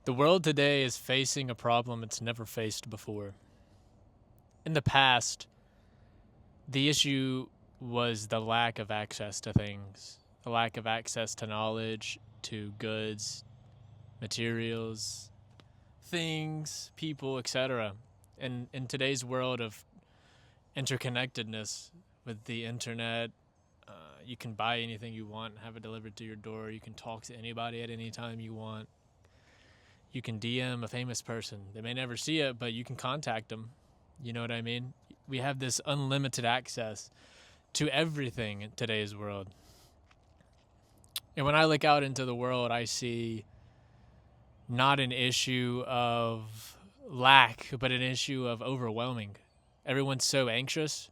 The world today is facing a problem it's never faced before. In the past, the issue was the lack of access to things, the lack of access to knowledge, to goods, materials, things, people, etc. And in today's world of interconnectedness with the internet, you can buy anything you want and have it delivered to your door. You can talk to anybody at any time you want. You can DM a famous person. They may never see it, but you can contact them. You know what I mean? We have this unlimited access to everything in today's world. And when I look out into the world, I see not an issue of lack, but an issue of overwhelming. Everyone's so anxious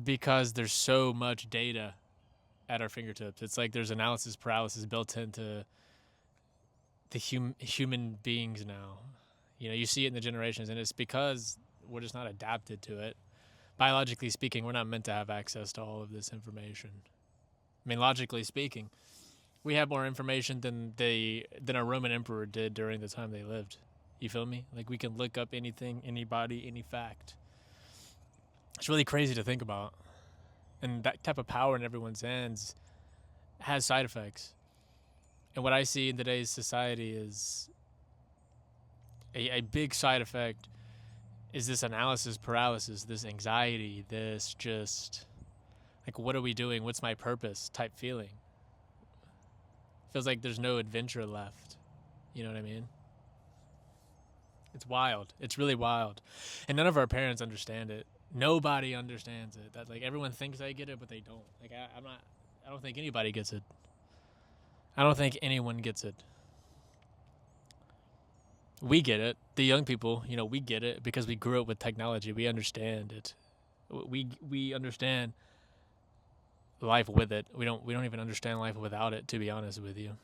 because there's so much data at our fingertips. It's like there's analysis paralysis built into the human beings now. You know, you see it in the generations, and it's because we're just not adapted to it. Biologically speaking, we're not meant to have access to all of this information. I mean, logically speaking, we have more information than a Roman emperor did during the time they lived. You feel me? Like, we can look up anything, anybody, any fact. It's really crazy to think about. And that type of power in everyone's hands has side effects. And what I see in today's society is a big side effect is this analysis paralysis, this anxiety, this just, like, what are we doing? What's my purpose type feeling. Feels like there's no adventure left. You know what I mean? It's wild. It's really wild. And none of our parents understand it. Nobody understands it. That, like, everyone thinks they get it, but they don't. Like, I don't think anybody gets it. I don't think anyone gets it. We get it. The young people, you know, we get it because we grew up with technology. We understand it. We understand life with it. We don't even understand life without it, to be honest with you.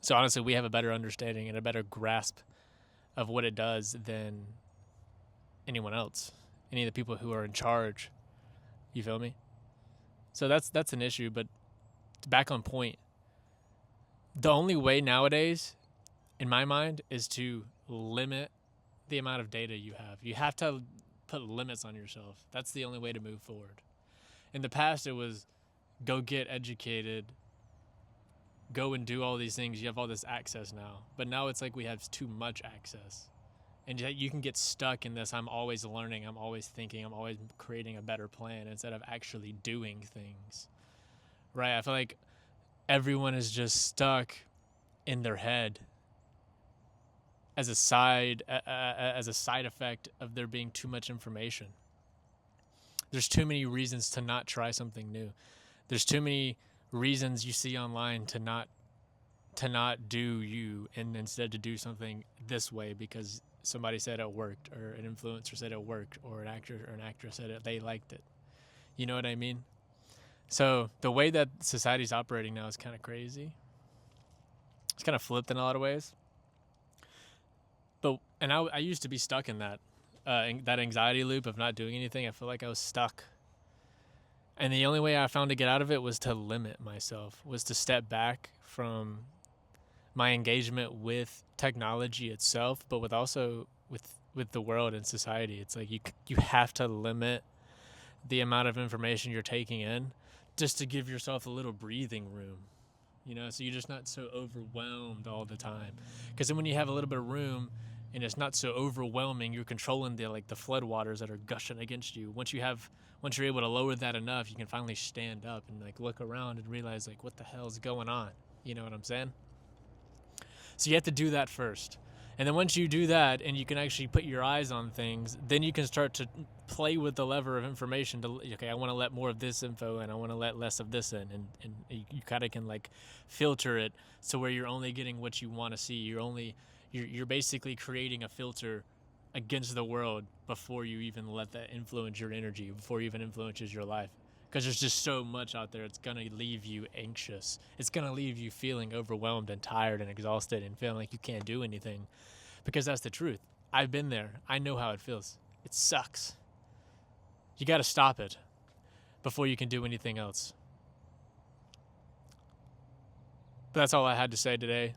So honestly, we have a better understanding and a better grasp of what it does than anyone else. Any of the people who are in charge. You feel me? So that's an issue, but back on point. The only way nowadays, in my mind, is to limit the amount of data you have. You have to put limits on yourself. That's the only way to move forward. In the past, it was go get educated, go and do all these things. You have all this access now. But now it's like we have too much access. And you can get stuck in this, I'm always learning, I'm always thinking, I'm always creating a better plan instead of actually doing things. Right? I feel like everyone is just stuck in their head as a side effect of there being too much information. There's too many reasons to not try something new. There's too many reasons you see online to not do you, and instead to do something this way because somebody said it worked, or an influencer said it worked, or an actor or an actress said it, they liked it. You know what I mean? So the way that society's operating now is kind of crazy. It's kind of flipped in a lot of ways. But I used to be stuck in that anxiety loop of not doing anything. I feel like I was stuck. And the only way I found to get out of it was to limit myself, was to step back from my engagement with technology itself, but with the world and society. It's like you have to limit the amount of information you're taking in just to give yourself a little breathing room, you know, so you're just not so overwhelmed all the time. Because then when you have a little bit of room and it's not so overwhelming, you're controlling the flood waters that are gushing against you. Once you're able to lower that enough, you can finally stand up and like look around and realize like what the hell is going on. You know what I'm saying? So you have to do that first. And then once you do that and you can actually put your eyes on things, then you can start to play with the lever of information to, okay, I want to let more of this info and I want to let less of this in. And you kind of can like filter it so where you're only getting what you want to see. You're basically creating a filter against the world before you even let that influence your energy, before it even influences your life. Because there's just so much out there, it's going to leave you anxious. It's going to leave you feeling overwhelmed and tired and exhausted and feeling like you can't do anything. Because that's the truth. I've been there. I know how it feels. It sucks. You got to stop it before you can do anything else. But that's all I had to say today.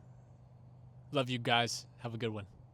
Love you guys. Have a good one.